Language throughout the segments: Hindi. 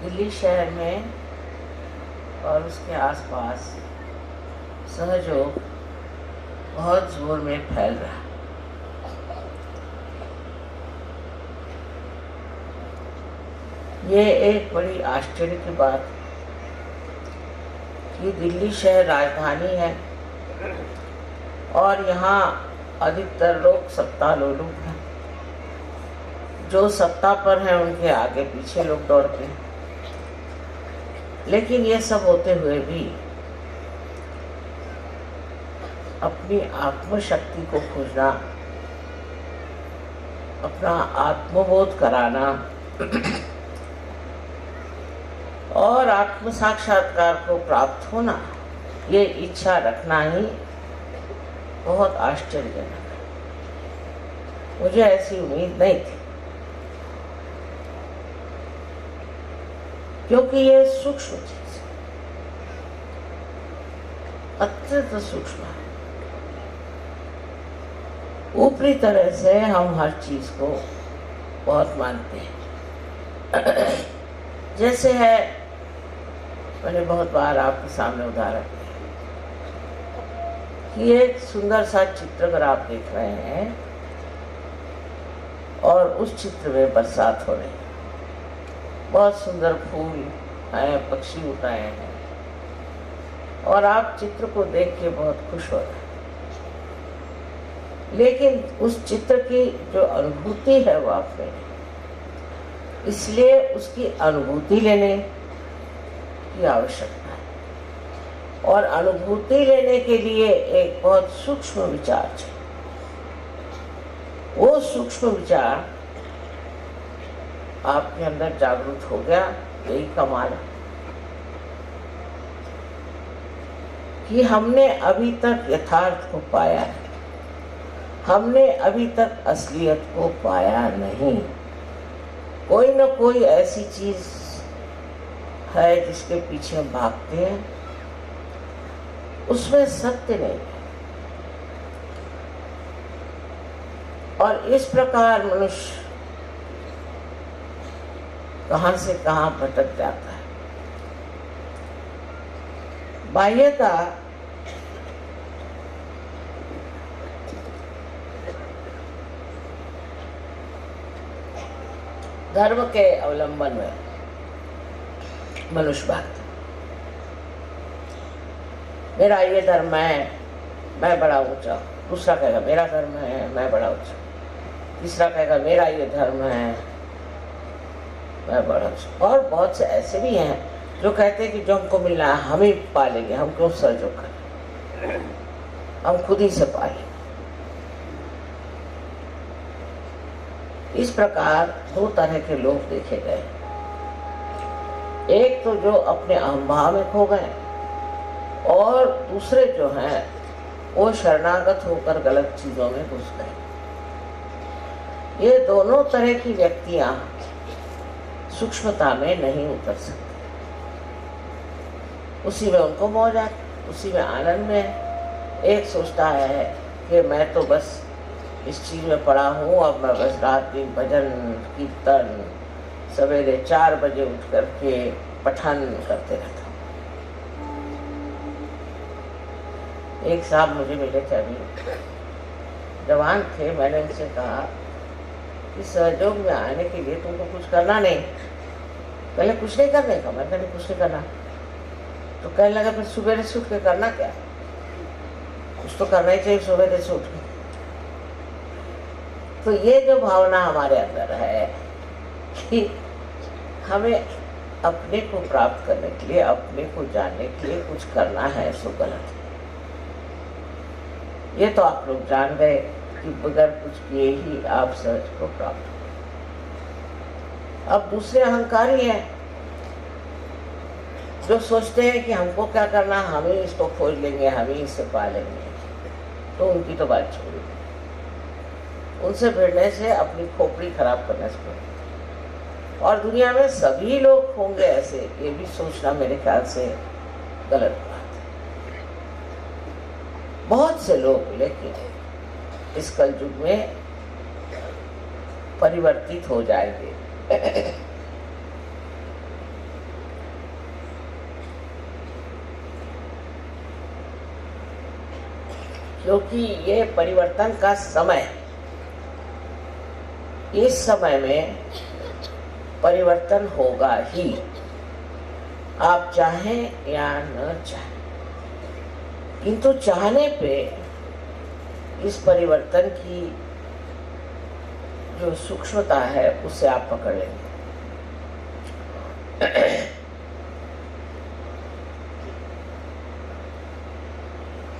दिल्ली शहर में और उसके आसपास सहयोग बहुत जोर में फैल रहा। ये एक बड़ी आश्चर्य की बात कि दिल्ली शहर राजधानी है और यहाँ अधिकतर लोग सत्ता लोलुप हैं। जो सत्ता पर हैं उनके आगे पीछे लोग दौड़ते हैं। लेकिन ये सब होते हुए भी अपनी आत्मशक्ति को खोजना, अपना आत्मबोध कराना और आत्म साक्षात्कार को प्राप्त होना, ये इच्छा रखना ही बहुत आश्चर्यजनक है। मुझे ऐसी उम्मीद नहीं थी, क्योंकि ये सूक्ष्म चीज, अत्यंत सूक्ष्म है। ऊपरी तरह से हम हर चीज को बहुत मानते हैं। जैसे है, मैंने बहुत बार आपके सामने उदाहरण दिया कि एक सुंदर सा चित्र अगर आप देख रहे हैं और उस चित्र में बरसात हो रही है, बहुत सुंदर फूल हैं, पक्षी उड़ रहे हैं और आप चित्र को देख के बहुत खुश हो रहे हैं। लेकिन उस चित्र की जो अनुभूति है वो आप में, इसलिए उसकी अनुभूति लेने की आवश्यकता है। और अनुभूति लेने के लिए एक बहुत सूक्ष्म विचार चाहिए। वो सूक्ष्म विचार आपके अंदर जागृत हो गया, यही कमाल है कि हमने अभी तक यथार्थ को पाया है, हमने अभी तक असलियत को पाया नहीं। कोई न कोई ऐसी चीज है जिसके पीछे हम भागते हैं, उसमें सत्य नहीं है। और इस प्रकार मनुष्य कहां से कहां भटक जाता है। बाह्यता धर्म के अवलंबन में मनुष्य भागता। मेरा ये धर्म है, मैं बड़ा ऊंचा। दूसरा कहेगा मेरा धर्म है, मैं बड़ा ऊंचा। तीसरा कहेगा मेरा ये धर्म है, मैं बड़ा ऊंचा। और बहुत से ऐसे भी हैं जो कहते हैं कि जो हमको मिलना है हम ही पालेंगे, हम क्यों सहयोग करें, हम खुद ही से पालेंगे। इस प्रकार दो तरह के लोग देखे गए। एक तो जो अपने अहंभाव में खो गए और दूसरे जो हैं वो शरणागत होकर गलत चीजों में घुस गए। ये दोनों तरह की व्यक्तियां सूक्ष्मता में नहीं उतर सकती। उसी में उनको मौज आती, उसी में आनंद में। एक सोचता है कि मैं तो बस इस चीज में पड़ा हूँ, अब मैं बस रात दिन भजन कीर्तन सवेरे 4 बजे उठ करके पठन करते रहता हूँ। एक साहब मुझे मिले थे, अभी जवान थे। मैंने उनसे कहा कि सहयोग में आने के लिए तुमको कुछ करना नहीं। पहले कुछ नहीं करने का, मैं कहने कुछ नहीं करना। तो कहने लगा फिर सुबह से उठ के करना क्या? कुछ तो करना ही चाहिए सुबह से उठ के। तो ये जो भावना हमारे अंदर है कि हमें अपने को प्राप्त करने के लिए, अपने को जानने के लिए कुछ करना है, सो गलत है। ये तो आप लोग जान गए कि बगैर कुछ किए ही आप सहज को प्राप्त हो। अब दूसरे अहंकारी हैं जो सोचते हैं कि हमको क्या करना, हम ही इसको खोज लेंगे, हम ही इससे पा लेंगे। तो उनकी तो बात छोड़ी, उनसे भिड़ने से अपनी खोपड़ी खराब करने से। और दुनिया में सभी लोग होंगे ऐसे, ये भी सोचना मेरे ख्याल से गलत बात है। बहुत से लोग लेकिन इस कलयुग में परिवर्तित हो जाएंगे। क्योंकि ये परिवर्तन का समय, इस समय में परिवर्तन होगा ही, आप चाहें या न चाहें। किंतु चाहने पे इस परिवर्तन की जो सूक्ष्मता है उससे आप पकड़ लेंगे।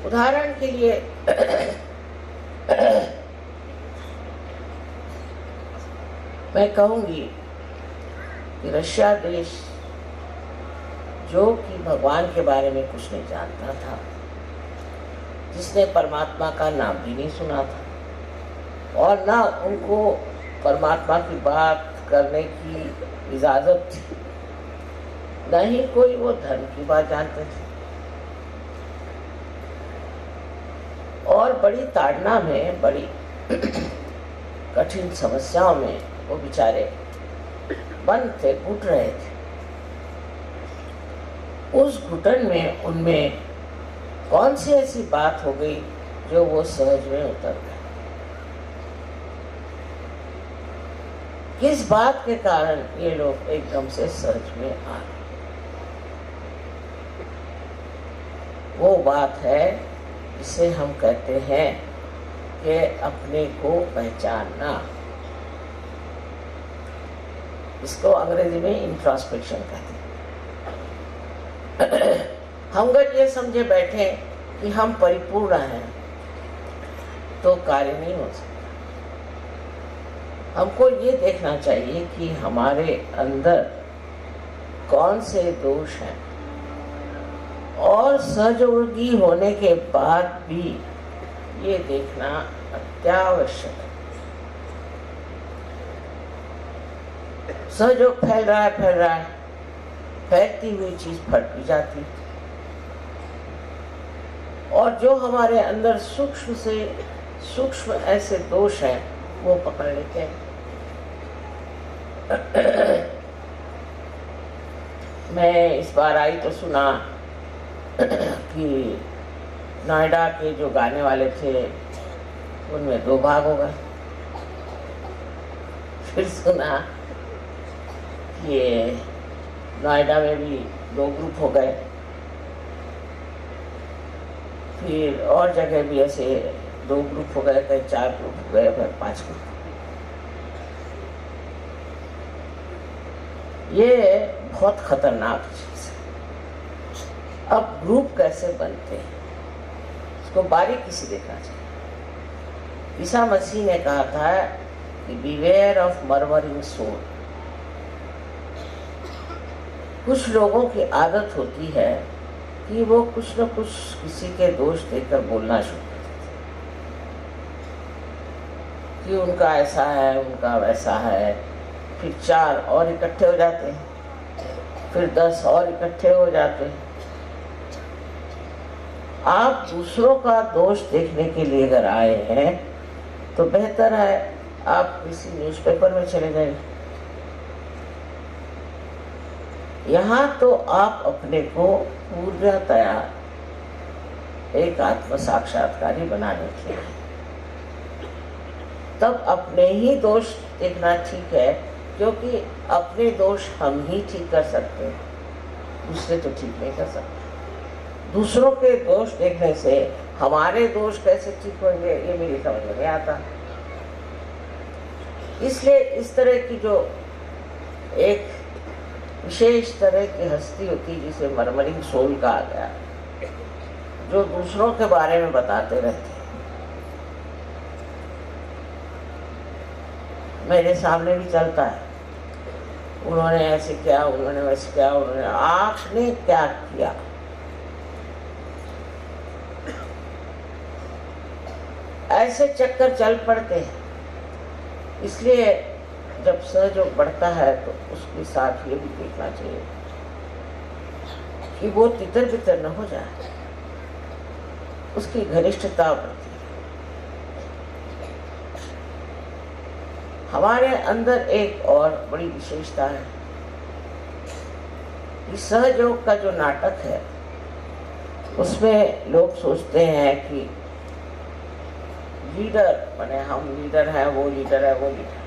उदाहरण के लिए मैं कहूंगी कि रशिया देश, जो कि भगवान के बारे में कुछ नहीं जानता था, जिसने परमात्मा का नाम भी नहीं सुना था और ना उनको परमात्मा की बात करने की इजाजत थी, न ही कोई वो धर्म की बात जानते थे, और बड़ी ताड़ना में, बड़ी कठिन समस्याओं में वो बेचारे बंद थे, घुट रहे थे। उस घुटन में उनमें कौन सी ऐसी बात हो गई जो वो सहज में उतर गए? किस बात के कारण ये लोग एकदम से सहज में आ गए? वो बात है जिसे हम कहते हैं कि अपने को पहचानना। इसको अंग्रेजी में इंट्रोस्पेक्शन कहते हैं। हम अगर ये समझे बैठे कि हम परिपूर्ण हैं तो कार्य नहीं हो सकता। हमको ये देखना चाहिए कि हमारे अंदर कौन से दोष हैं, और सहयोगी होने के बाद भी ये देखना अत्यावश्यक है। सहयोग फैल रहा है, फैलती हुई चीज फट भी जाती, और जो हमारे अंदर सूक्ष्म से सूक्ष्म ऐसे दोष हैं वो पकड़ लेते हैं। मैं इस बार आई तो सुना कि नोएडा के जो गाने वाले थे उनमें 2 भाग हो गए। फिर सुना कि नोएडा में भी 2 ग्रुप हो गए, फिर और जगह भी ऐसे 2 ग्रुप हो गए, कहीं 4 ग्रुप हो गए, फिर 5 ग्रुप। ये बहुत खतरनाक चीज है। अब ग्रुप कैसे बनते हैं इसको बारीकी से देखना चाहिए। ईसा मसीह ने कहा था कि बीवेयर ऑफ मर्मरिंग सोल। कुछ लोगों की आदत होती है कि वो कुछ न कुछ किसी के दोष देकर बोलना शुरू कर देते कि उनका ऐसा है, उनका वैसा है। फिर 4 और इकट्ठे हो जाते हैं, फिर 10 और इकट्ठे हो जाते हैं। आप दूसरों का दोष देखने के लिए अगर आए हैं तो बेहतर है आप किसी न्यूज़पेपर में चले जाइए। यहाँ तो आप अपने को पूर्णतया एक आत्म साक्षात्कारी बनाने के लिए, तब अपने ही दोष देखना ठीक है, क्योंकि अपने दोष हम ही ठीक कर सकते हैं, दूसरे तो ठीक नहीं कर सकते। दूसरों के दोष देखने से हमारे दोष कैसे ठीक होंगे ये मेरी समझ में नहीं आता। इसलिए इस तरह की जो एक विशेष तरह की हस्ती होती जिसे मर्मरिंग सोल कहा गया, जो दूसरों के बारे में बताते रहते, मेरे सामने भी चलता है, उन्होंने ऐसे किया, उन्होंने वैसे किया, उन्होंने, आपने क्या किया? ऐसे चक्कर चल पड़ते हैं। इसलिए जब सहयोग बढ़ता है तो उसके साथ ये भी देखना चाहिए कि वो तितर बितर न हो जाए, उसकी घनिष्ठता बढ़ती है। हमारे अंदर एक और बड़ी विशेषता है, इस सहयोग का जो नाटक है उसमें लोग सोचते हैं कि लीडर माने हम लीडर है, वो लीडर है, वो लीडर।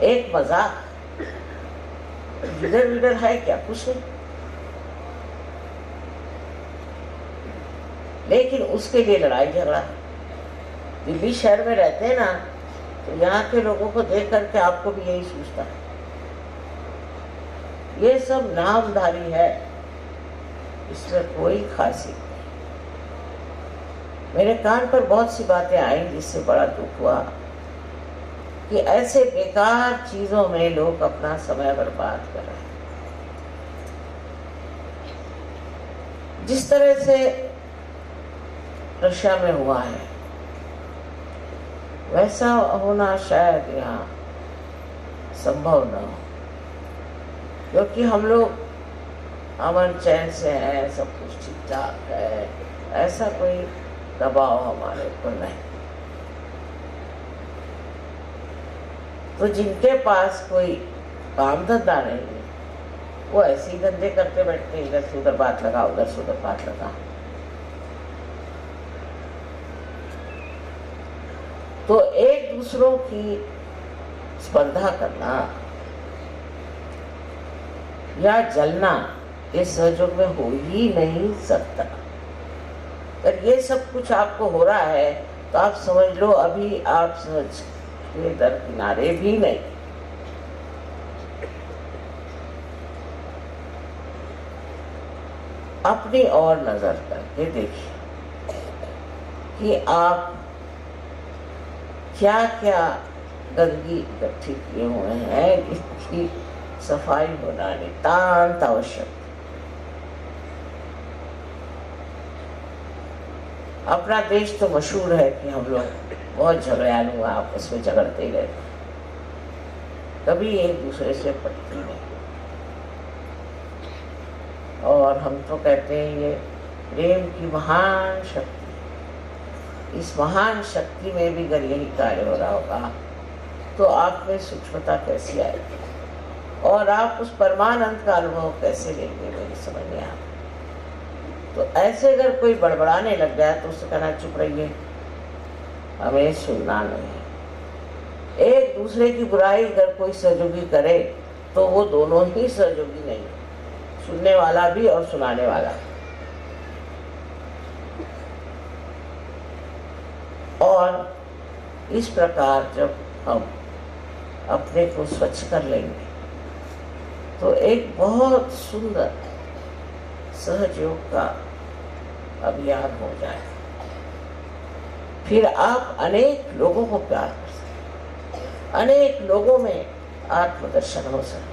एक मजाक, लीडर लीडर है क्या? कुछ नहीं। लेकिन उसके लिए लड़ाई झगड़ा। दिल्ली शहर में रहते हैं ना, तो यहाँ के लोगों को देख करके आपको भी यही सोचता है, ये सब नामधारी है, इसमें कोई खासियत नहीं। मेरे कान पर बहुत सी बातें आई जिससे बड़ा दुख हुआ कि ऐसे बेकार चीजों में लोग अपना समय बर्बाद कर रहे हैं। जिस तरह से रशिया में हुआ है, वैसा होना शायद यहाँ संभव न हो, क्योंकि हम लोग अमन चैन से हैं, सब कुछ ठीक ठाक है, ऐसा कोई दबाव हमारे ऊपर नहीं। तो जिनके पास कोई काम धंधा नहीं है, वो ऐसे ही धंधे करते बैठते, इधर से उधर बात लगा, उधर से उधर बात लगा। तो एक दूसरों की स्पर्धा करना या जलना ये सहयोग में हो ही नहीं सकता। अगर ये सब कुछ आपको हो रहा है तो आप समझ लो अभी आप सहज के दर किनारे भी नहीं। अपनी ओर नजर करके देखिए कि आप क्या क्या गंदगी इकट्ठी किए हुए हैं, इसकी सफाई होना नितांत आवश्यक। अपना देश तो मशहूर है कि हम लोग बहुत झगड़ालू, आपस में झगड़ते ही रहते, कभी एक दूसरे से पटते नहीं। और हम तो कहते हैं ये प्रेम की महान शक्ति। इस महान शक्ति में भी अगर यही कार्य हो रहा होगा तो आप में सूक्ष्मता कैसी आएगी और आप उस परमानंद का अनुभव कैसे लेंगे, मेरी समझ में आता। तो ऐसे अगर कोई बड़बड़ाने लग जाए तो उससे कहना चुप रहिए, हमें सुनना नहीं। एक दूसरे की बुराई अगर कोई सहयोगी करे तो वो दोनों ही सहयोगी नहीं, सुनने वाला भी और सुनाने वाला। और इस प्रकार जब हम अपने को स्वच्छ कर लेंगे तो एक बहुत सुंदर सहयोग का अभियान हो जाए। फिर आप अनेक लोगों को प्यार कर सकते, अनेक लोगों में आत्मदर्शन हो सकता है।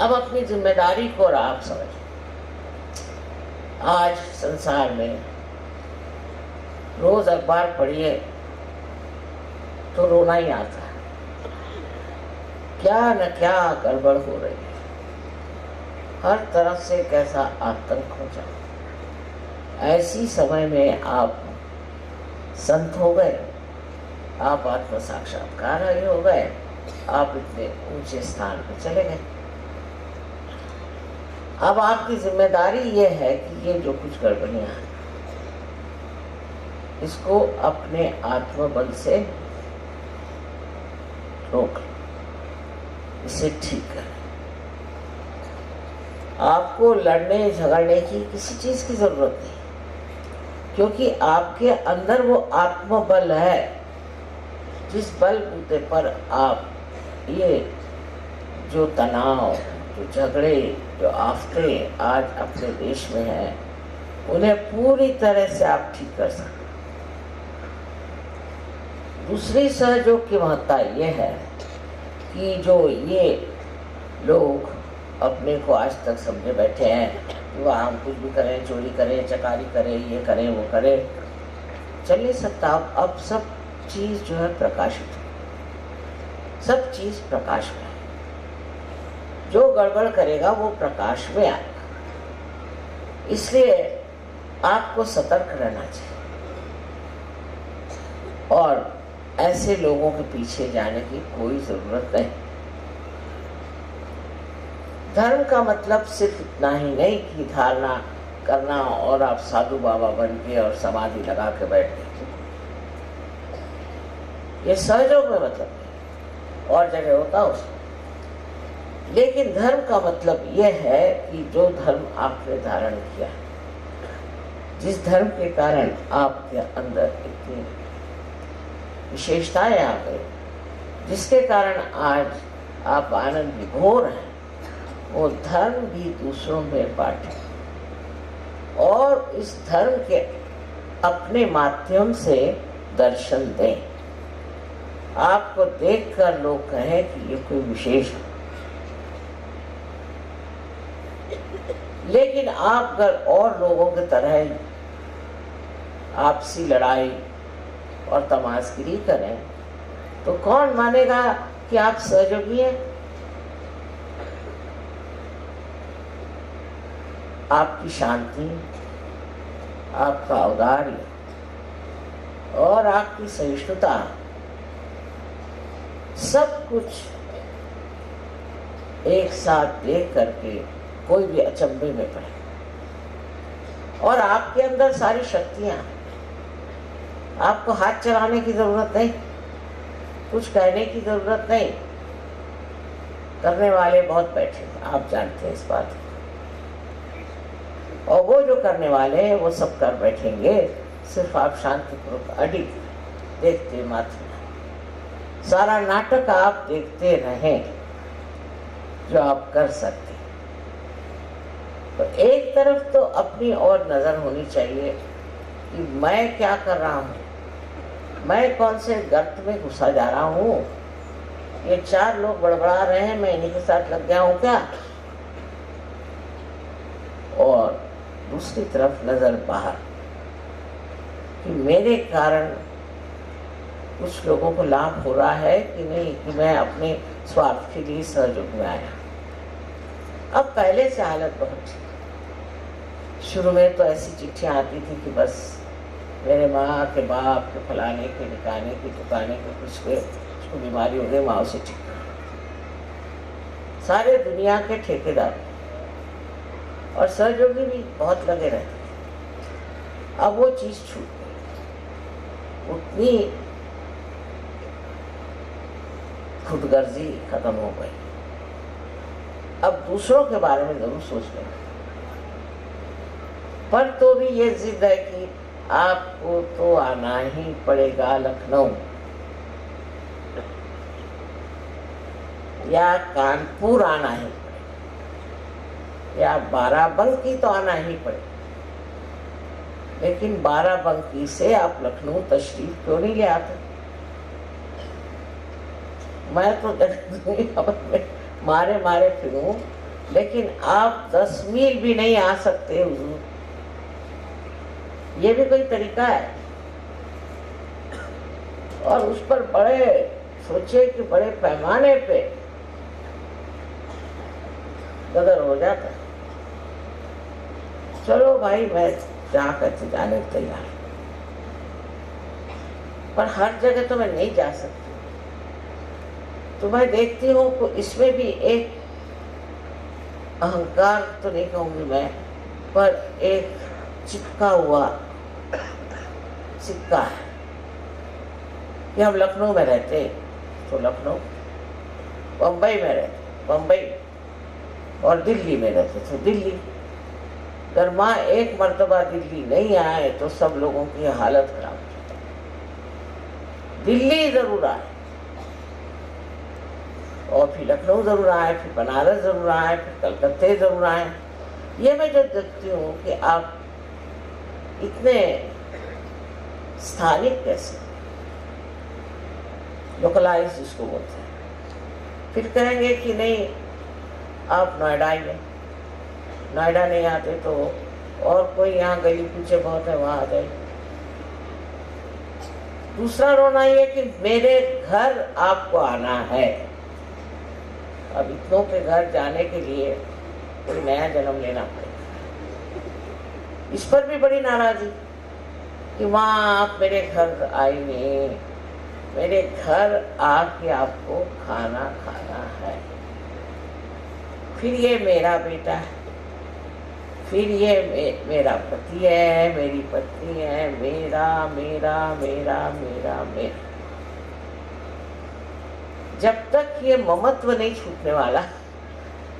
अब अपनी जिम्मेदारी को और आप समझिए। आज संसार में रोज अखबार पढ़िए तो रोना ही आता है, क्या न क्या गड़बड़ हो रही है, हर तरफ से कैसा आतंक हो जाए। ऐसी समय में आप संत हो गए, आप आत्म साक्षात्कार हो गए, आप इतने ऊंचे स्थान पर चले गए। अब आपकी जिम्मेदारी ये है कि ये जो कुछ गड़बड़ियां हैं इसको अपने आत्मबल से रोक, इसे ठीक करें। आपको लड़ने झगड़ने की किसी चीज की जरूरत नहीं, क्योंकि आपके अंदर वो आत्मबल है जिस बल बूते पर आप ये जो तनाव, जो झगड़े, जो आफतें आज अपने देश में हैं, उन्हें पूरी तरह से आप ठीक कर सकते। दूसरी सहयोग की महत्ता ये है कि जो ये लोग अपने को आज तक समझे बैठे हैं कि वह हम कुछ भी करें, चोरी करें, चकारी करें, ये करें, वो करें, चल नहीं सकता। अब सब चीज जो है प्रकाशित है, सब चीज प्रकाश में है। जो गड़बड़ करेगा वो प्रकाश में आएगा, इसलिए आपको सतर्क रहना चाहिए। और ऐसे लोगों के पीछे जाने की कोई जरूरत नहीं। धर्म का मतलब सिर्फ इतना ही नहीं कि धारणा करना और आप साधु बाबा बन के और समाधि लगा के बैठ गए, ये सहयोग में मतलब नहीं, और जगह होता उसमें। लेकिन धर्म का मतलब यह है कि जो धर्म आपने धारण किया, जिस धर्म के कारण आपके अंदर इतनी विशेषताएं आ गई, जिसके कारण आज आप आनंद विभोर हैं, वो धर्म भी दूसरों में बांटे और इस धर्म के अपने माध्यम से दर्शन दें। आपको देखकर लोग कहें कि ये कोई विशेष है। लेकिन आप अगर और लोगों की तरह आपसी लड़ाई और तमाशगिरी करें तो कौन मानेगा कि आप सहयोगी हैं? आपकी शांति, आपका औदार्य और आपकी सहिष्णुता सब कुछ एक साथ देख करके कोई भी अचंभे में पड़े, और आपके अंदर सारी शक्तियां, आपको हाथ चलाने की जरूरत नहीं, कुछ कहने की जरूरत नहीं। करने वाले बहुत बैठे, आप जानते हैं इस बात को, और वो जो करने वाले हैं वो सब कर बैठेंगे, सिर्फ आप शांतिपूर्वक अडिग देखते मात्र। सारा नाटक आप देखते रहें जो आप कर सकते। तो एक तरफ तो अपनी और नजर होनी चाहिए कि मैं क्या कर रहा हूँ, मैं कौन से गर्त में घुसा जा रहा हूँ, ये चार लोग बड़बड़ा रहे हैं, मैं इन्हीं के साथ लग गया हूँ क्या? और दूसरी तरफ नजर बाहर कि मेरे कारण कुछ लोगों को लाभ हो रहा है कि नहीं, कि मैं अपने स्वार्थ के लिए सहयोग में आया। अब पहले से हालत बहुत थी। शुरू में तो ऐसी चिट्ठियां आती थी कि बस मेरे माँ के बाप के फलाने के निकाने के टुकाने के कुछ के उसको बीमारी हो गई, माँ उसे ठीक कर। सारे दुनिया के ठेकेदार और सहयोगी भी बहुत लगे रहते थे। अब वो चीज छूट गई, उतनी खुदगर्जी खत्म हो गई। अब दूसरों के बारे में जरूर सोचना, पर तो भी ये जिद है कि आपको तो आना ही पड़ेगा लखनऊ या कानपुर, आना ही पड़ेगा, या बाराबंकी तो आना ही पड़ेगा। लेकिन बाराबंकी से आप लखनऊ तशरीफ क्यों नहीं ले आते? मैं तो मारे मारे फिरूं, लेकिन आप 10 मील भी नहीं आ सकते हुजूर। ये भी कोई तरीका है? और उस पर बड़े सोचे कि बड़े पैमाने पे गदर हो जाता। चलो भाई, मैं जाकर जाने को तैयार, पर हर जगह तो मैं नहीं जा सकती। तो मैं देखती हूँ कि इसमें भी एक अहंकार तो नहीं कहूँगी मैं, पर एक चिपका हुआ सिक्का है कि हम लखनऊ में रहते तो लखनऊ, बम्बई में रहते बम्बई, और दिल्ली में रहते तो दिल्ली। अगर माँ एक मर्तबा दिल्ली नहीं आए तो सब लोगों की हालत खराब हो। दिल्ली जरूर आए, और फिर लखनऊ जरूर आए, फिर बनारस जरूर आए, फिर कलकत्ते जरूर आए। ये मैं जो देखती हूँ कि आप इतने स्थानिक कैसे, लोकलाइज जिसको बोलते हैं। फिर कहेंगे कि नहीं आप नोएडा आइए, नोएडा नहीं आते तो और कोई यहाँ गली पीछे बहुत है वहाँ आ जाइए। दूसरा रोना ये कि मेरे घर आपको आना है। अब इतनों के घर जाने के लिए कोई नया जन्म लेना पड़ेगा। इस पर भी बड़ी नाराजगी कि वहाँ आप मेरे घर आए नहीं, मेरे घर आके आपको खाना खाना है। फिर ये मेरा बेटा है, फिर ये मेरा पति है, मेरी पत्नी है, मेरा मेरा मेरा मेरा मेरा। जब तक ये ममत्व नहीं छूटने वाला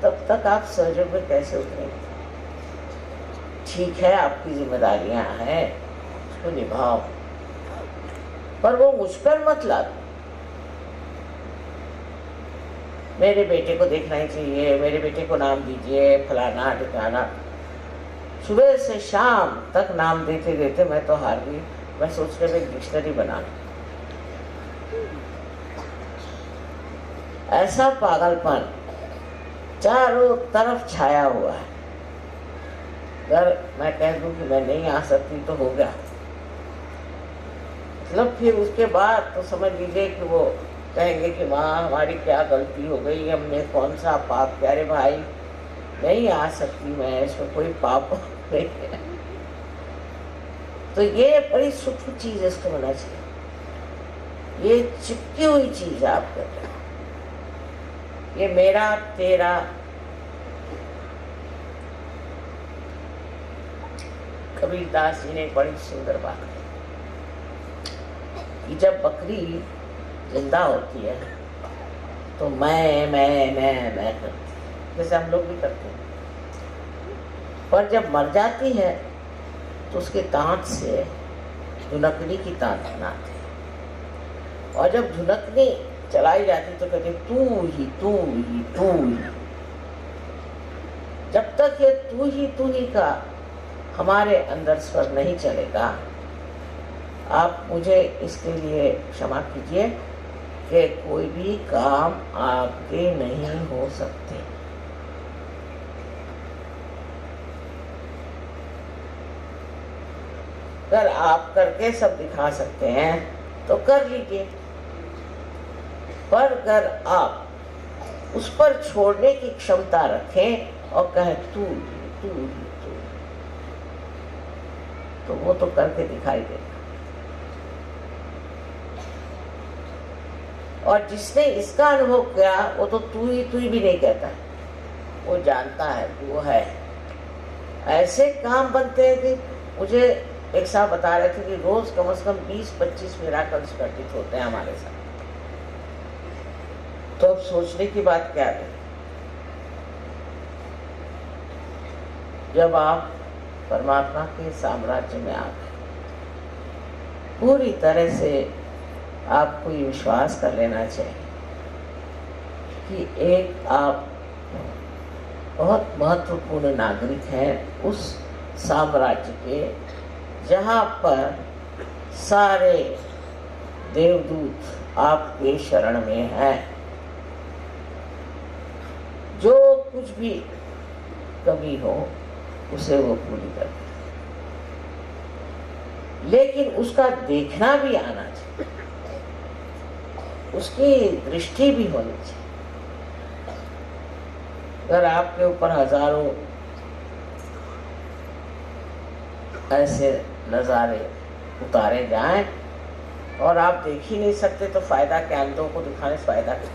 तब तक आप सहयोग में कैसे उतरेंगे? ठीक है, आपकी जिम्मेदारियां हैं, उसको निभाओ, पर वो मुझ पर मत ला दो। मेरे बेटे को देखना ही चाहिए, मेरे बेटे को नाम दीजिए, फलाना ठिकाना। सुबह से शाम तक नाम देते देते मैं तो हार गई। मैं सोच रही एक डिक्शनरी बना लूं। ऐसा पागलपन चारों तरफ छाया हुआ है। अगर मैं कह दूं कि मैं नहीं आ सकती तो हो गया, मतलब फिर उसके बाद तो समझ लीजिए कि वो कहेंगे कि माँ हमारी क्या गलती हो गई, हमने कौन सा पाप किया। अरे भाई नहीं आ सकती मैं, इसमें कोई पाप नहीं है। तो ये बड़ी सूक्ष्म चीज है, इसको होना चाहिए। ये चिपकी हुई चीज है आप कर रहे हो, ये मेरा तेरा। कबीरदास जी ने बड़ी सुंदर बात कही कि जब बकरी जिंदा होती है तो मैं करती है, जैसे हम लोग भी करते हैं। पर जब मर जाती है तो उसके दांत से धुनकनी की तान बनाते हैं, और जब धुनकनी चलाई जाती तो कहते तू ही तू ही तू ही। जब तक ये तू ही का हमारे अंदर स्वर नहीं चलेगा, आप मुझे इसके लिए क्षमा कीजिए कि कोई भी काम आपके नहीं हो सकते। अगर आप करके सब दिखा सकते हैं तो कर लीजिए, पर अगर आप उस पर छोड़ने की क्षमता रखें और कहें तू तो वो तो करके दिखाई देगा। और जिसने इसका अनुभव किया वो तो तू ही भी नहीं कहता है, वो जानता है कि वो है। ऐसे काम बनते हैं कि मुझे एक साहब बता रहे थे कि रोज कम से कम 20-25 मिराकल्स घटित होते हैं हमारे साथ। तो अब सोचने की बात क्या है, जब आप परमात्मा के साम्राज्य में आ गए, पूरी तरह से आपको ये विश्वास कर लेना चाहिए कि एक आप बहुत महत्वपूर्ण नागरिक हैं उस साम्राज्य के जहाँ पर सारे देवदूत आपके शरण में हैं। जो कुछ भी कमी हो उसे वो पूरी कर दे, लेकिन उसका देखना भी आना चाहिए, उसकी दृष्टि भी होनी चाहिए। अगर आपके ऊपर हजारों ऐसे नजारे उतारे जाएं और आप देख ही नहीं सकते तो फायदा क्या, अंधों को दिखाने से फायदा क्या।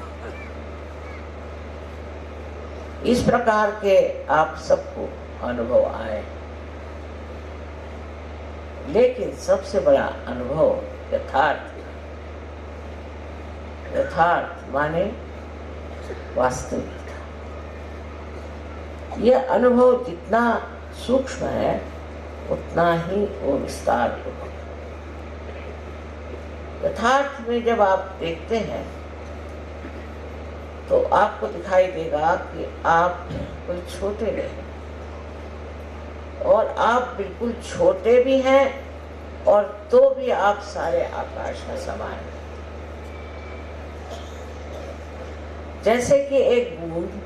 इस प्रकार के आप सबको अनुभव आए, लेकिन सबसे बड़ा अनुभव यथार्थ माने वास्तविकता। यह अनुभव जितना सूक्ष्म है उतना ही वो विस्तार होगा। यथार्थ में जब आप देखते हैं तो आपको दिखाई देगा कि आप कोई छोटे नहीं, और आप बिल्कुल छोटे भी हैं और तो भी आप सारे आकाश में समान हैं। जैसे कि एक बूंद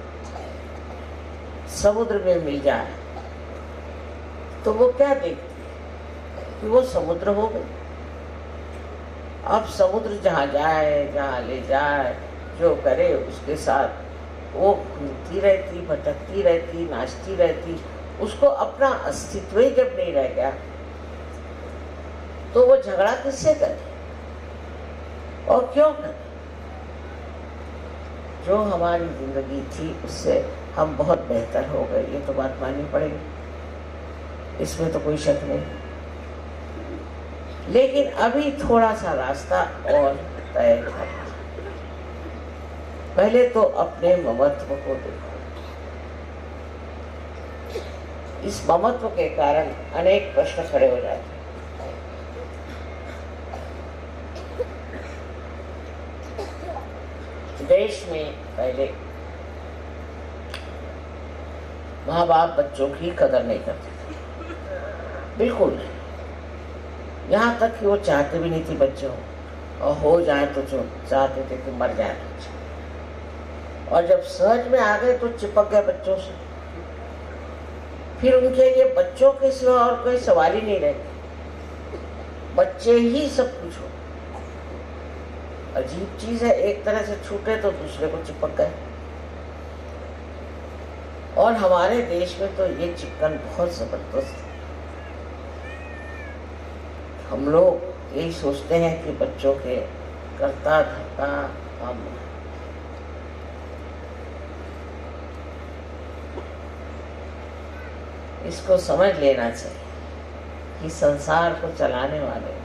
समुद्र में मिल जाए तो वो क्या देखती है कि वो समुद्र हो गई। अब समुद्र जहाँ जाए, जहाँ ले जाए, जो करे उसके साथ वो घूमती रहती, भटकती रहती, नाचती रहती। उसको अपना अस्तित्व ही जब नहीं रह गया तो वो झगड़ा किससे करे। और क्यों करें? जो हमारी जिंदगी थी उससे हम बहुत बेहतर हो गए, ये तो बात माननी पड़ेगी, इसमें तो कोई शक नहीं। लेकिन अभी थोड़ा सा रास्ता और तय करना। पहले तो अपने ममत्व को देखो। इस ममत्व के कारण अनेक प्रश्न खड़े हो जाते हैं। देश में पहले माँ बाप बच्चों की कदर नहीं करते थे, बिल्कुल नहीं। यहाँ तक कि वो चाहते भी नहीं थी बच्चे हो, और हो जाए तो जो चाहते थे कि मर जाए बच्चे। और जब सहज में आ गए तो चिपक गए बच्चों से। फिर उनके लिए बच्चों के सिवा और कोई सवाल ही नहीं रहे, बच्चे ही सब कुछ हो। अजीब चीज है, एक तरह से छूटे तो दूसरे को चिपक गए। और हमारे देश में तो ये चिपकन बहुत जबरदस्त है। हम लोग यही सोचते हैं कि बच्चों के करता धरता हम। इसको समझ लेना चाहिए कि संसार को चलाने वाले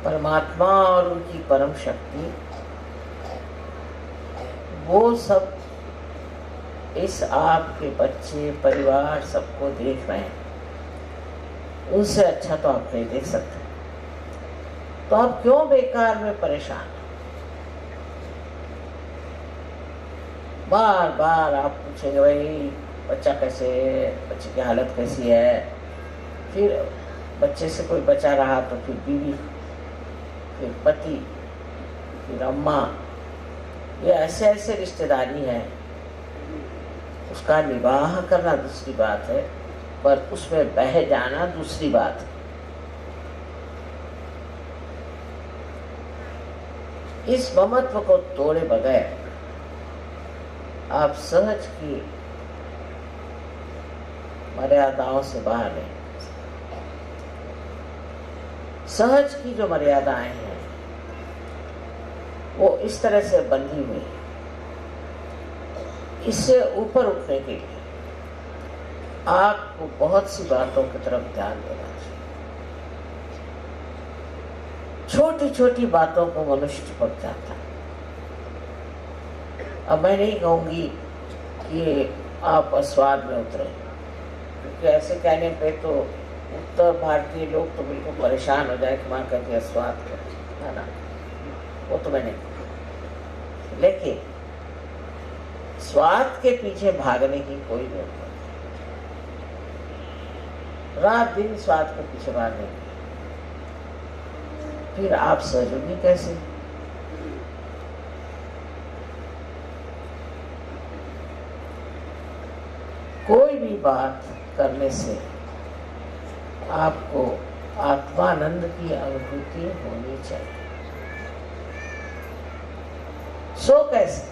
परमात्मा और उनकी परम शक्ति, वो सब इस आपके बच्चे परिवार सबको देख रहे हैं। उनसे अच्छा तो आप नहीं देख सकते, तो आप क्यों बेकार में परेशान? बार बार आप पूछेंगे भाई बच्चा कैसे है, बच्चे की हालत कैसी है। फिर बच्चे से कोई बचा रहा तो फिर बीवी, फिर पति, फिर अम्मा, ये ऐसे ऐसे रिश्तेदारी है। उसका निवाह करना दूसरी बात है, पर उसमें बह जाना दूसरी बात है। इस ममत्व को तोड़े बगैर आप सहज की मर्यादाओं से बाहर नहीं। सहज की जो मर्यादाएं हैं वो इस तरह से बंधी हुई है। इससे ऊपर उठने के लिए आपको बहुत सी बातों की तरफ ध्यान देना चाहिए। छोटी छोटी बातों को मनुष्य चिपक जाता है। अब मैं नहीं कहूंगी कि आप अस्वाद में उतरे, क्योंकि ऐसे कहने पे तो उत्तर भारतीय लोग तो बिल्कुल परेशान हो जाए कि माँ कहती है स्वाद है ना, वो तो मैं नहीं। लेकिन स्वाद के पीछे भागने की कोई जरूरत नहीं। रात दिन स्वाद के पीछे भागने, फिर आप सहयोगी कैसे? कोई भी बात करने से आपको आत्मानंद की अनुभूति होनी चाहिए। सो कैसे?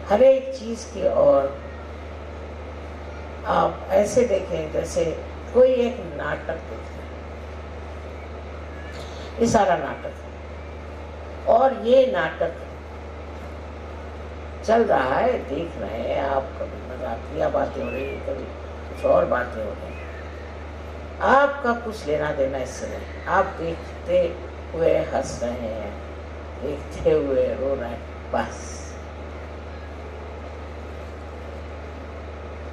हर एक चीज की ओर आप ऐसे देखें जैसे कोई एक नाटक देखें। ये सारा नाटक है और ये नाटक चल रहा है, देख रहे हैं आप। कभी मजाकिया बातें हो रही, कभी कुछ और बातें हो रही। आपका कुछ लेना देना इससे नहीं। आप देखते हुए हंस रहे हैं, देखते हुए रो रहे हैं, बस।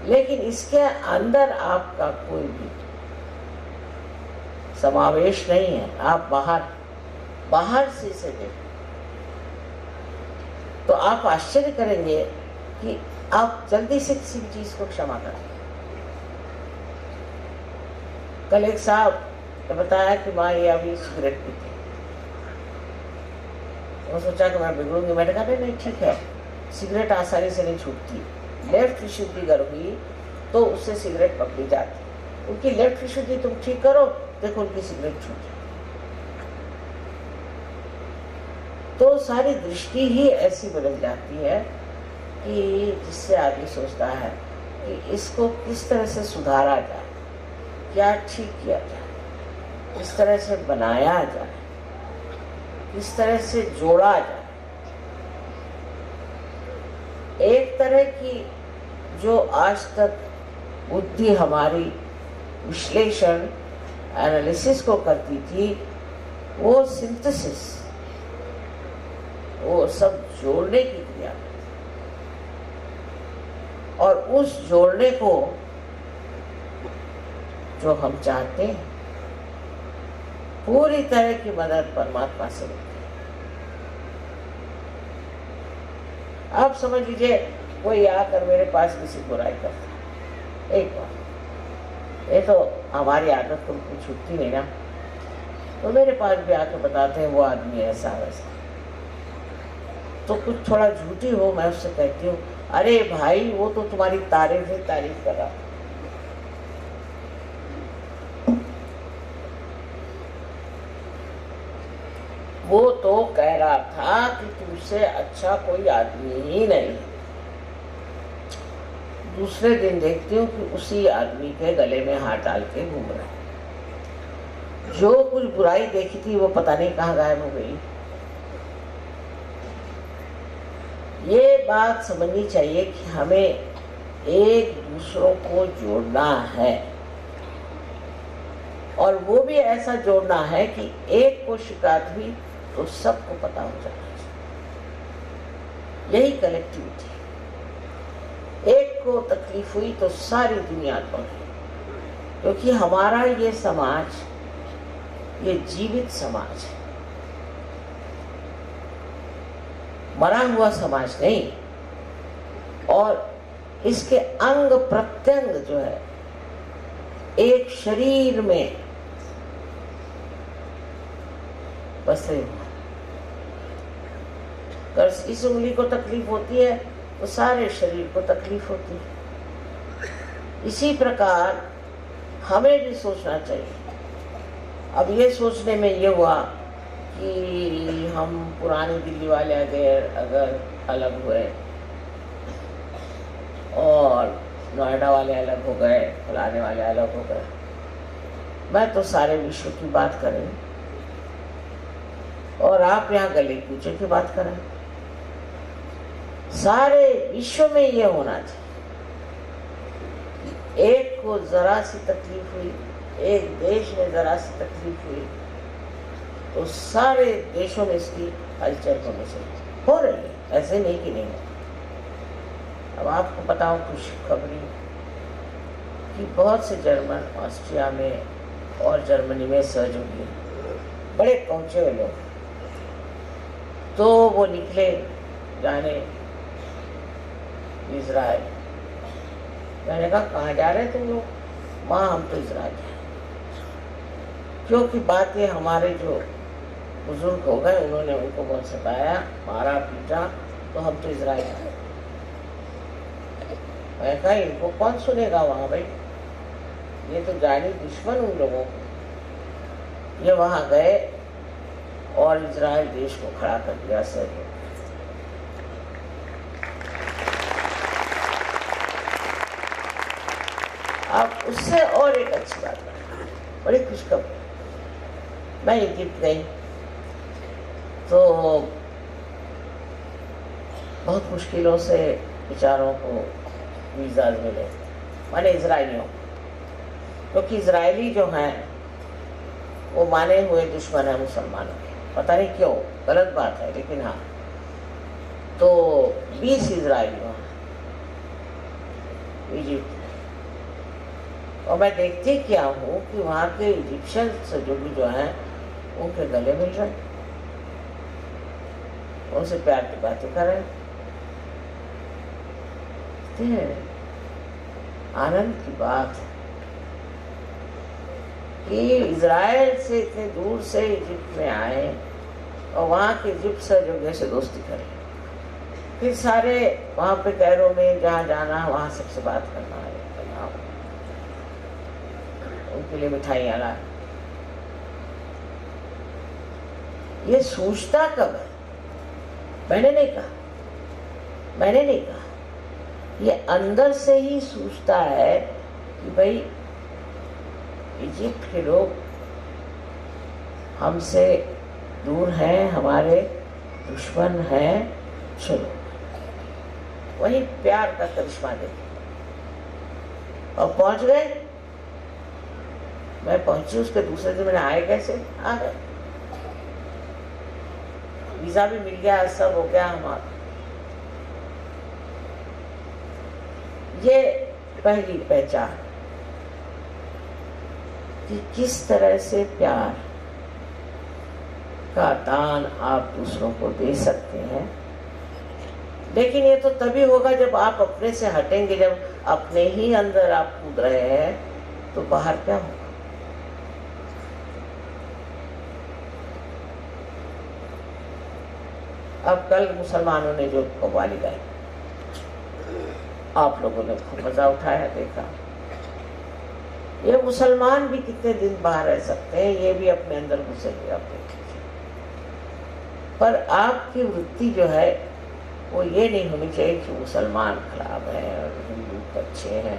लेकिन इसके अंदर आपका कोई भी समावेश नहीं है। आप बाहर से इसे देखें तो आप आश्चर्य करेंगे कि आप जल्दी से किसी भी चीज को क्षमा करें। कल एक साहब ने बताया कि माँ ये अभी सिगरेट पीती। वो सोचा कि मैं बिगड़ूंगी। मैंने कहा नहीं ठीक है, सिगरेट आसानी से नहीं छूटती। लेफ्ट विशुद्धि अगर हुई तो उससे सिगरेट पकड़ी जाती। उनकी लेफ्ट विशुद्धि तुम ठीक करो, देखो उनकी सिगरेट छूट जाए। तो सारी दृष्टि ही ऐसी बदल जाती है कि जिससे आदमी सोचता है कि इसको किस तरह से सुधारा जाए, क्या ठीक किया जाए। किस तरह से बनाया जाए, किस तरह से जोड़ा जाए। एक तरह की जो आज तक बुद्धि हमारी विश्लेषण, एनालिसिस को करती थी, वो सिंथेसिस, वो सब जोड़ने की क्रिया, और उस जोड़ने को जो हम चाहते हैं, पूरी तरह की मदद परमात्मा से मिलती है। आप समझ लीजिए कोई आकर मेरे पास किसी बुराई करता है, एक बार, ये तो हमारी आदत को छूटती नहीं ना, तो मेरे पास भी आकर बताते हैं वो आदमी ऐसा वैसा, तो कुछ थोड़ा झूठी हो, मैं उससे कहती हूँ, अरे भाई वो तो तुम्हारी तारीफ ही तारीफ कर रहा, वो तो कह रहा था कि तुमसे अच्छा कोई आदमी ही नहीं। दूसरे दिन देखती हूँ कि उसी आदमी के गले में हाथ डाल के घूम रहा है। जो कुछ बुराई देखी थी वो पता नहीं कहाँ गायब हो गई। ये बात समझनी चाहिए कि हमें एक दूसरों को जोड़ना है, और वो भी ऐसा जोड़ना है कि एक को शिकायत हुई तो सबको पता हो जाना चाहिए। यही कलेक्टिविटी। एक को तकलीफ हुई तो सारी दुनिया को, क्योंकि हमारा ये समाज, ये जीवित समाज है, मरा हुआ समाज नहीं। और इसके अंग प्रत्यंग जो है एक शरीर में बसे हुए। अगर इस उंगली को तकलीफ होती है तो सारे शरीर को तकलीफ होती है। इसी प्रकार हमें भी सोचना चाहिए। अब ये सोचने में ये हुआ कि हम पुरानी दिल्ली वाले अगर अलग हुए और नोएडा वाले अलग हो गए, फलाने वाले अलग हो गए, मैं तो सारे विश्व की बात करें और आप यहाँ गले कूचे की बात करें। सारे विश्व में ये होना चाहिए। एक को जरा सी तकलीफ हुई, एक देश में जरा सी तकलीफ हुई तो सारे देशों में इसकी हलचल होनी चाहिए। हो रही है, ऐसे नहीं कि नहीं है। अब आपको बताऊं खुशखबरी कि बहुत से जर्मन ऑस्ट्रिया में और जर्मनी में सहयोगी बड़े पहुंचे हुए लोग, तो वो निकले जाने इजराइल। मैंने कहा कहाँ जा रहे तुम लोग? वहाँ हम तो इजराइल हैं। क्योंकि बात ये, हमारे जो बुजुर्ग हो गए, उन्होंने उनको बहुत सताया, मारा पीटा, तो हम तो इजराइल हैं। मैं कहा इनको कौन सुनेगा वहाँ भाई, ये तो जानी दुश्मन उन लोगों को। ये वहाँ गए और इजराइल देश को खड़ा कर दिया सहयोग। अब उससे और एक अच्छी बात बड़ी खुशखबरी, मैं इजिप्ट गई तो बहुत मुश्किलों से बेचारों को वीज़ा मिले, माने इजरायलियों, क्योंकि इजरायली जो हैं वो माने हुए दुश्मन है मुसलमानों के। पता नहीं क्यों, गलत बात है, लेकिन हाँ। तो 20 इजरायली वहाँ इजिप्ट, और मैं देखती क्या हूँ कि वहाँ के इजिप्शियन सहयोगी जो हैं उनके गले मिल रहे, उनसे प्यार की बातें कर रहे। आनंद की बात है कि इजराइल से इतने दूर से इजिप्ट में आए और वहाँ के इजिप्ट सहयोगी से दोस्ती करें, फिर सारे वहाँ पे कैरो में जहाँ जाना वहाँ सबसे बात करना है, उनके लिए मिठाइयाँ ला। ये सोचता कब है? मैंने नहीं कहा, ये अंदर से ही सोचता है कि भाई इजिप्ट के लोग हमसे दूर हैं, हमारे दुश्मन हैं, चलो वही प्यार का करिश्मा देखिए। और पहुंच गए, मैं पहुंची, उसके दूसरे दिन मैंने आए कैसे, आ गए, वीजा भी मिल गया, सब हो गया हमारा। ये पहली पहचान कि किस तरह से प्यार का दान आप दूसरों को दे सकते हैं। लेकिन ये तो तभी होगा जब आप अपने से हटेंगे, जब अपने ही अंदर आप कूद रहे हैं तो बाहर क्या होगा। अब कल मुसलमानों ने जो कव्वाली गाई, आप लोगों ने खूब मजा उठाया, देखा। ये मुसलमान भी कितने दिन बाहर रह सकते हैं, ये भी अपने अंदर घुसेंगे, आप देखिए। पर आपकी वृत्ति जो है वो ये नहीं होनी चाहिए कि मुसलमान खराब है और हिंदू अच्छे हैं,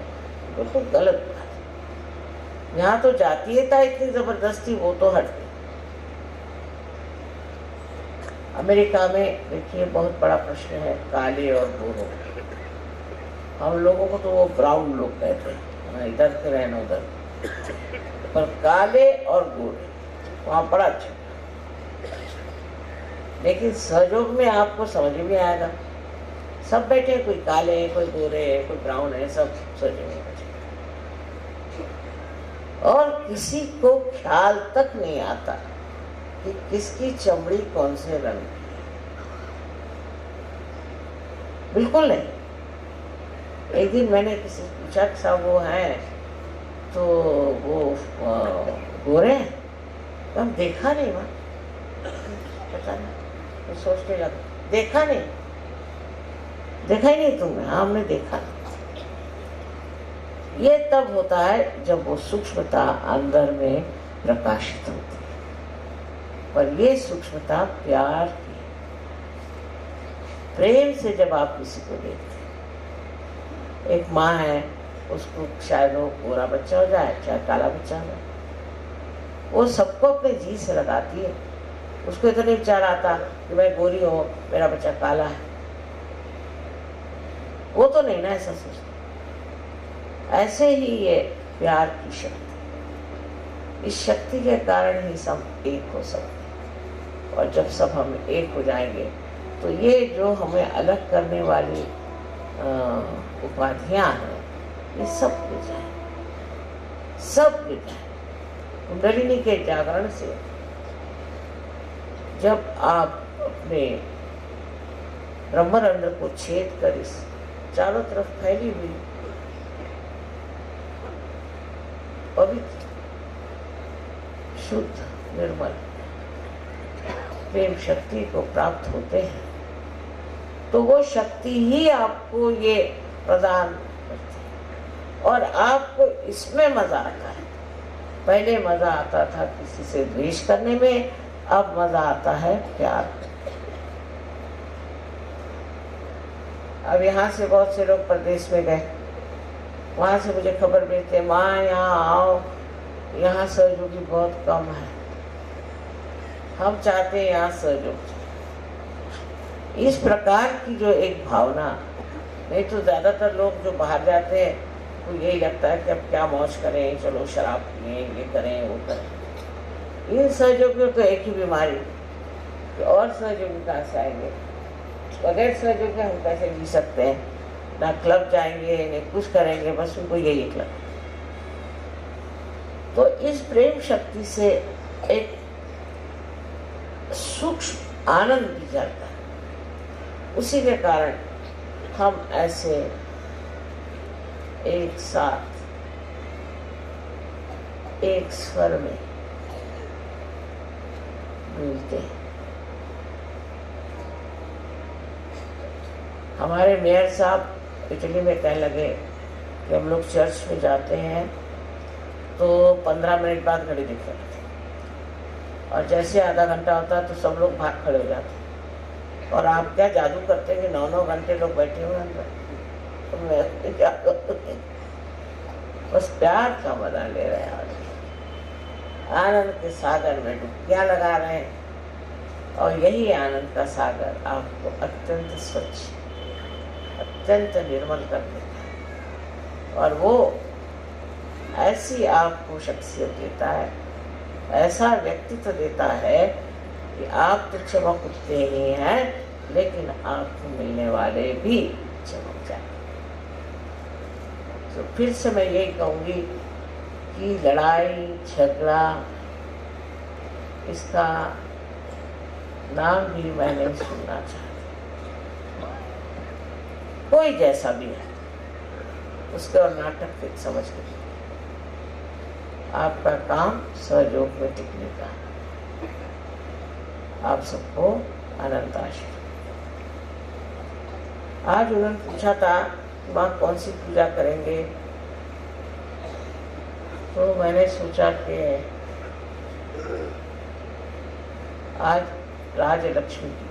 बिल्कुल गलत बात है। यहाँ तो जातीयता इतनी जबरदस्ती, वो तो हट गई। अमेरिका में देखिए बहुत बड़ा प्रश्न है काले और गोरों। हम लोगों को तो वो ब्राउन लोग कहते हैं, इधर से रहना उधर, पर काले और गोरे वहाँ बड़ा अच्छा। लेकिन सहयोग में आपको समझ में आएगा, सब बैठे, कोई काले है, कोई गोरे है, कोई ब्राउन है, सब सहयोग में बैठे, और किसी को ख्याल तक नहीं आता कि किसकी चमड़ी कौन से रंग की है, बिल्कुल नहीं। एक दिन मैंने किसी से पूछा कि साहब वो हैं तो वो गोरे हैं, तो हम देखा नहीं, वहाँ पता नहीं, तो सोचने लगा, देखा नहीं, देखा ही नहीं तुमने? हाँ हमने देखा नहीं। ये तब होता है जब वो सूक्ष्मता अंदर में प्रकाशित होती है। पर ये सूक्ष्मता प्यार की, प्रेम से जब आप किसी को देखते हैं, एक माँ है, उसको शायद वो गोरा बच्चा हो जाए चाहे काला बच्चा हो जाए, वो सबको अपने जी से लगाती है। उसको इतना नहीं विचार आता कि मैं गोरी हूँ, मेरा बच्चा काला है, वो तो नहीं ना ऐसा सोचता। ऐसे ही ये प्यार की शक्ति, इस शक्ति के कारण ही सब एक हो सकते हैं। और जब सब हम एक हो जाएंगे तो ये जो हमें अलग करने वाली उपाधियां हैं, ये सब गिर जाए, सब गिर जाए। कुंडलिनी के जागरण से जब आप अपने ब्रह्मरंध्र को छेद कर इस चारों तरफ फैली हुई पवित्र, शुद्ध, निर्मल प्रेम शक्ति को प्राप्त होते हैं, तो वो शक्ति ही आपको ये प्रदान करती है। और आपको इसमें मजा आता है। पहले मजा आता था किसी से द्वेष करने में, अब मजा आता है प्यार करने। अब यहाँ से बहुत से लोग प्रदेश में गए, वहाँ से मुझे खबर भेजते, माँ यहाँ आओ, यहाँ सहयोगी बहुत कम है, हम चाहते हैं यहाँ सहयोग। इस प्रकार की जो एक भावना, नहीं तो ज्यादातर लोग जो बाहर जाते हैं तो यही लगता है कि अब क्या मौज करें, चलो शराब पिए, ये करें वो करें। इन सहयोगियों तो एक ही बीमारी कि और सहयोगी कहाँ से आएंगे, बगैर सहयोगी हम कैसे जी सकते हैं, ना क्लब जाएंगे न कुछ करेंगे, बस उनको यही एक लगा। तो इस प्रेम शक्ति से एक सूक्ष्म आनंद भी जाता है। उसी के कारण हम ऐसे एक साथ एक स्वर में मिलते हैं। हमारे मेयर साहब इटली में कहने लगे कि हम लोग चर्च में जाते हैं तो 15 मिनट बाद घड़ी दिख रही थी, और जैसे आधा घंटा होता है तो सब लोग भाग खड़े हो जाते। और आप क्या जादू करते हैं कि 9-9 घंटे लोग बैठे हुए अंदर, तो मैं क्या करूँ, बस प्यार का मजा ले रहे हैं। आनंद के सागर में डुबकियां लगा रहे हैं, और यही आनंद का सागर आपको अत्यंत स्वच्छ, अत्यंत निर्मल कर देता है, और वो ऐसी आपको शख्सियत देता है, ऐसा व्यक्तित्व देता है कि आप तो चमक उठते ही हैं, लेकिन आपको मिलने वाले भी चमक जाए। तो फिर से मैं यही कहूँगी कि लड़ाई झगड़ा इसका नाम भी मैं नहीं सुनना चाहती। कोई जैसा भी है उसके और नाटक फिर समझ के आपका काम सहयोग में टिकने का। आप सबको अनंत आशीर्वाद। आज उन्होंने पूछा था माँ कौन सी पूजा करेंगे, तो मैंने सोचा कि आज राजलक्ष्मी की